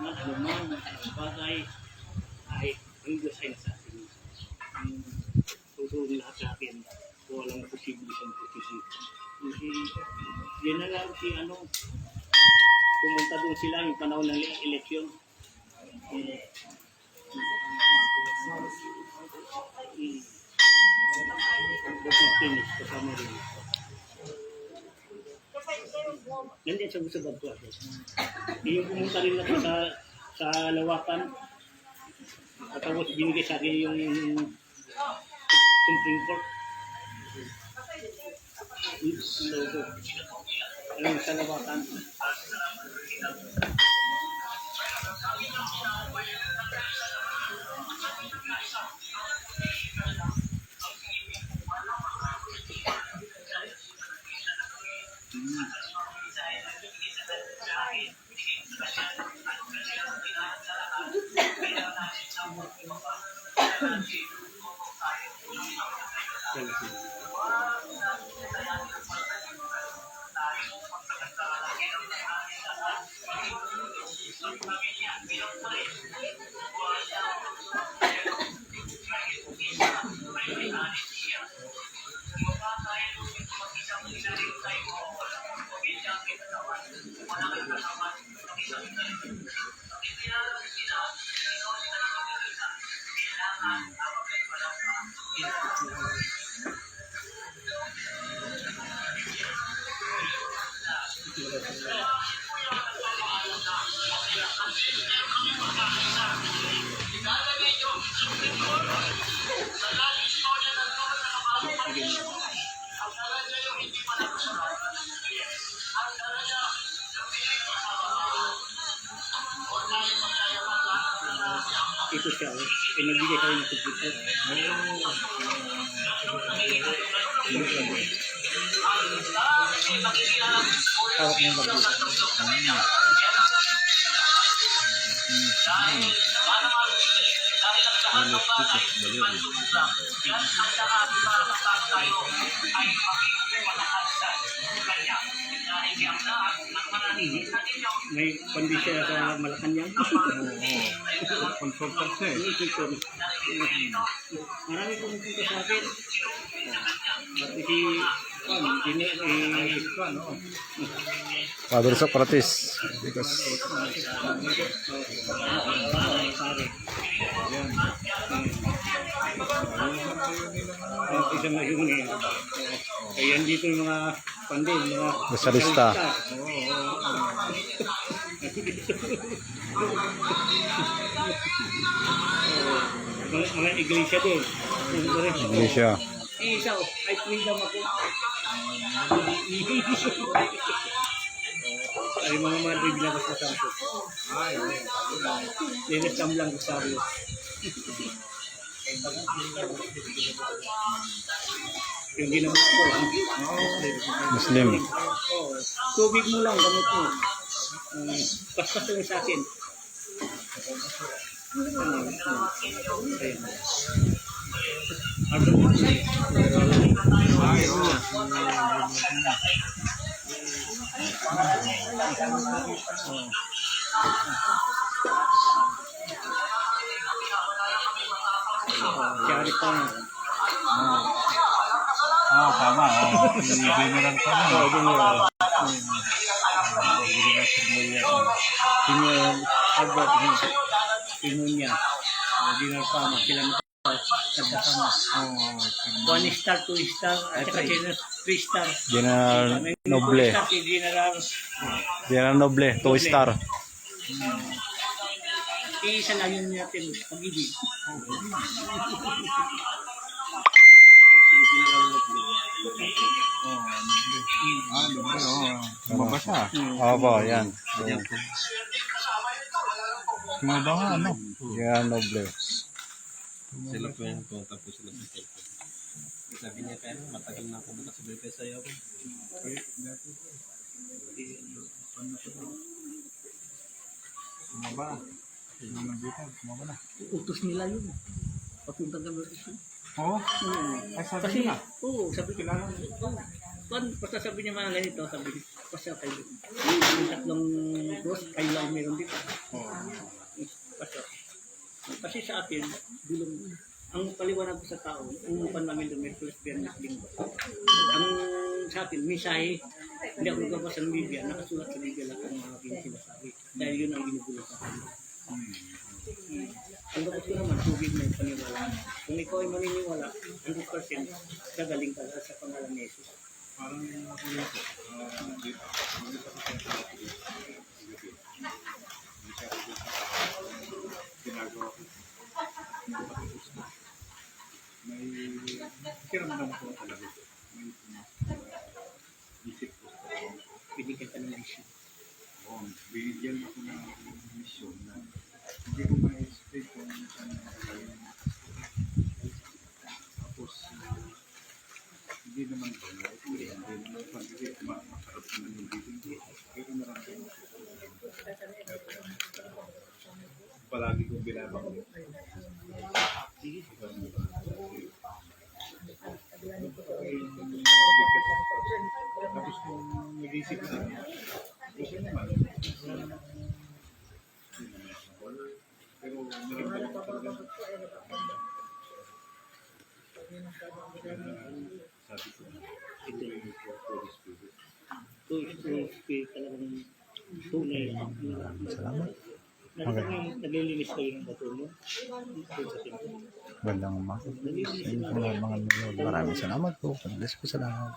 anuman, bagay, ay ang Diyos ay nasa atin. Ang tutulong lahat sa akin, walang posible isang posisyon. Kasi, yan na lang si pumunta doon sila yung panahon ng eleksyon. Finish, kasama rin. Nandiyan sa gusto ba ito? Yung pumunta rin ako sa Lawakan. At tapos binigay sa akin yung Supreme Court. Yung logo. Alam sa Lawakan. Ito siya, pinagbigay kayo ng computer. Hawak ng bagyo. May kondisyon sa Malacanang. Consultant siya eh. Marami pumunta sa akin. Father Socrates. Because isang ayun eh. Kaya dito yung mga pandin, mga Besalista. Mga iglesia din. Iglesia. Isa, ay freedom ako. Ay mga madre binabas na sampo. Linis kam lang sabi. Yung ginamit ko, Muslim. tubig mo lang, gamit mo. Paspas lang sa akin. Siyari pa na. Tama. General ka na. General Albert Pinunya. General Pama. Sila nagkasama. 1 star, 2 star, at saka 3 star. General Noble. General Noble, 2 star. Isa lang yun natin pag-ibig. Mabasa. Opo, yan. Sumaba nga, ano? General Noble. Sila po yung punta po sila sa temple. Sabi niya kaya matagal na ako nakasabay kayo sa'yo ako. Sumaba. Sumaba na. Utos nila yun. Papunta ka ba ito? Oo? Ay, sabi Kasi, nila. oo, sabi ko lang. Basta sabi niya mga ganito, sabi niya, pasya kayo. Yung tatlong Tapos kayo lang meron dito. Oo. Kasi sa atin, ang paliwanag ko sa tao, umupan namin doon may first Biyernes Linggo. Ang sa atin, misahe, hindi ako nagabas ng Biblia, nakasulat sa Biblia lang ang mga sinasabi. Dahil yun ang ginugulo sa akin. Ang dapat ko naman, tubig na yung paniwala. Kung ikaw ay maniniwala, 100% gagaling ka sa pangalan ni Jesus. Parang ako yun po. Dito ako ginagawa ko. May kiramdam ko talaga. May isip ko. Binigyan ka ng mission. Oo, binigyan ako ng mission na hindi ko ma-explain kung saan gagawin. Tapos, hindi naman ko hindi naman pag-isip, masarap naman yung bibig. Pero naramdaman ko. Palagi kong binabanggit. Sige. Tapos kung nag-isip na niya, gusto naman. Pero naramdaman ko talaga. Sabi ko, ito yung Holy Spirit. So, talagang tunay. Salamat. Naglilinis kayo ng bato mo. Sa temple. Magandang umaga. Sa inyo po mga nanonood. Maraming salamat po. God bless po sa lahat.